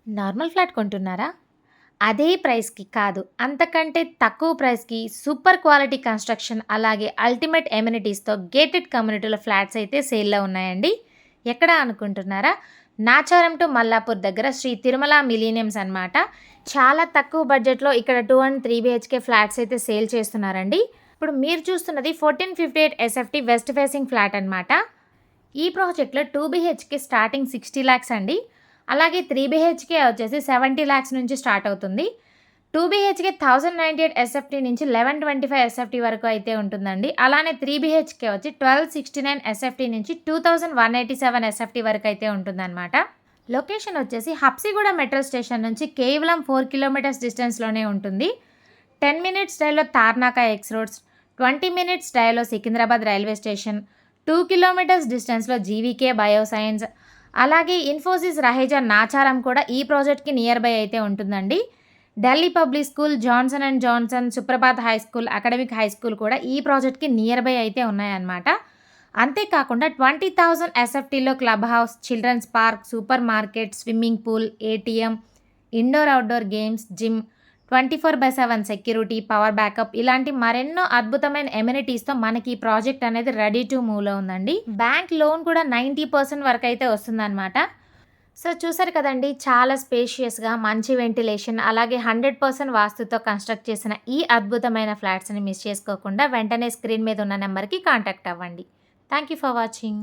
Normal flat కొంటున్నారా? అదే ప్రైస్‌కి కాదు, అంతకంటే తక్కువ ప్రైస్‌కి సూపర్ క్వాలిటీ కన్‌స్ట్రక్షన్ అలాగే అల్టిమేట్ ఎమ్యూనిటీస్‌తో గేటెడ్ కమ్యూనిటీలో ఫ్లాట్స్ అయితే సేల్‌లో ఉన్నాయండి. ఎక్కడ అనుకుంటున్నారా? నాచారం టు మల్లాపూర్ దగ్గర శ్రీ తిరుమల మిలీనియమ్స్ అనమాట. చాలా తక్కువ బడ్జెట్‌లో ఇక్కడ 2 అండ్ 3 బీహెచ్‌కే ఫ్లాట్స్ అయితే సేల్ చేస్తున్నారండి. ఇప్పుడు మీరు చూస్తున్నది 1458 ఎస్ఎఫ్‌టి వెస్ట్ ఫేసింగ్ ఫ్లాట్ అనమాట. ఈ ప్రాజెక్ట్‌లో 2 బీహెచ్‌కే స్టార్టింగ్ 60 లాక్స్ అండి. అలాగే 3 బీహెచ్‌కే వచ్చేసి 70 లాక్స్ నుంచి స్టార్ట్ అవుతుంది. 2 బీహెచ్‌కే 1098 ఎస్ఎఫ్‌టి నుంచి 1125 ఎస్ఎఫ్‌టి వరకు అయితే ఉంటుందండి. అలానే 3 బీహెచ్‌కే వచ్చి 1269 ఎస్ఎఫ్‌టి నుంచి 2187 ఎస్ఎఫ్‌టి వరకు అయితే ఉంటుందన్నమాట. లొకేషన్ వచ్చేసి హబ్సిగూడ మెట్రో స్టేషన్ నుంచి కేవలం 4 కిలోమీటర్స్ డిస్టెన్స్‌లోనే ఉంటుంది. 10 మినిట్స్ డ్రైవ్‌లో తార్నాక ఎక్స్ రోడ్స్, 20 మినిట్స్ డ్రైవ్‌లో సికింద్రాబాద్ రైల్వే స్టేషన్, 2 కిలోమీటర్స్ డిస్టెన్స్‌లో జీవీకే బయోసైన్స్, అలాగే ఇన్ఫోసిస్ రహేజా నాచారం కూడా ఈ ప్రాజెక్ట్‌కి నియర్ బై అయితే ఉంటుందండి. Delhi public school, Johnson and Johnson, Suprabhat high school, academic high school కూడా ఈ ప్రాజెక్ట్‌కి నియర్ బై అయితే ఉన్నాయన్నమాట. అంతేకాకుండా 20,000 ఎస్ఎఫ్టీలో club house, children's park, super market, swimming pool, ATM, indoor outdoor games, gym, 24/7 security, power backup ఇలాంటి మరెన్నో అద్భుతమైన ఎమ్యూనిటీస్‌తో మనకి ఈ ప్రాజెక్ట్ అనేది రెడీ టు మూవ్‌లో ఉందండి. బ్యాంక్ లోన్ కూడా 90% వరకు అయితే వస్తుందన్నమాట. సో, చూసారు కదండీ! చాలా స్పేషియస్‌గా మంచి వెంటిలేషన్ అలాగే 100% వాస్తుతో కన్‌స్ట్రక్ట్ చేసిన ఈ అద్భుతమైన ఫ్లాట్స్‌ని మిస్ చేసుకోకుండా వెంటనే స్క్రీన్ మీద ఉన్న నంబర్‌కి కాంటాక్ట్ అవ్వండి. Thank you for watching.